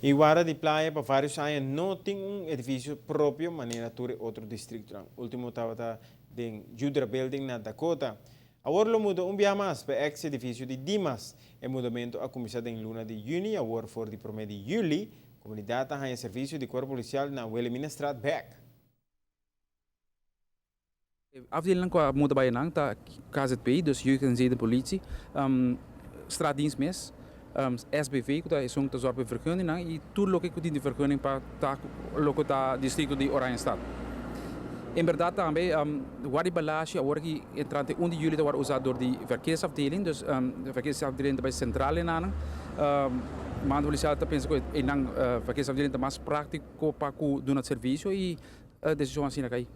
Iguara de Playa, para vários anos, não tem edifício próprio, maneira de outro distrito. O último estava em Judra Building, na Dakota. Agora lo mudou mais para ex edifício de Dimas. O mudamento a começar em luna de junho, agora for de promedio de julho. A comunidade tem serviço de corpo policial na Wilhelminastraat Back. Afdeling qua muda bayanang ta KZP, dus jeugd en zedenpolitie, straatdienst mes, SBV, que é um tesouro de vergunning, e tudo lo que tem de vergunning para tá loco tá distrito de Oranjestad. Em verdade também, o Wadi Balashi, agora que entrante 1 de julho está usado door de verkeersafdeling, dus de verkeersafdeling bij centrale nana. Maar de politie está pensando que em verkeersafdeling está mais prático para o do serviço e decisão assim na cai.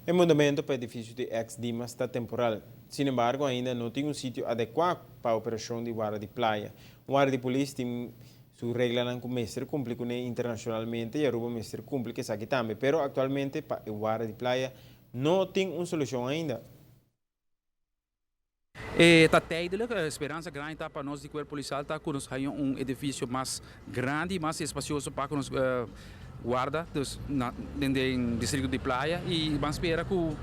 O mudamento para o edifício de ex-Dimas está temporal. Sin embargo, ainda não tem sítio adequado para a operação de guarda de praia. O guarda de polícia tem sua regra com o mestre cumpre com internacionalmente e a Aruba mestre cumpre que aqui também. Mas atualmente, para o guarda de praia, não tem uma solução ainda. Está tijdelijk, esperança grande tá para nós de corpo policial tá que nós tenhamos edifício mais grande, mais espacioso para nós guarda, dus no distrito de praia e vamos esperar que o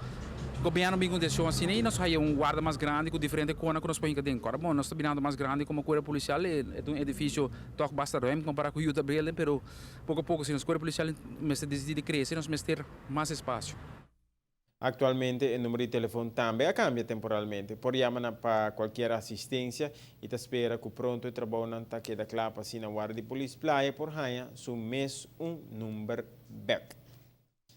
governo me condição assim e nós tenhamos guarda mais grande com diferente cona que nós podemos ter agora. Bom, nós estamos mais grande como corpo policial é edifício toque basta rem comparado com o Utah Brelen, pero pouco a pouco se nós corpo policial mas decide crescer, nós vamos ter mais espaço. Actualmente, o número de telefone também cambia temporalmente. Por llamar para qualquer assistência e espera que pronto o trabalho não está queda claro para a guarda de polícia playa por hanha, su mês número back.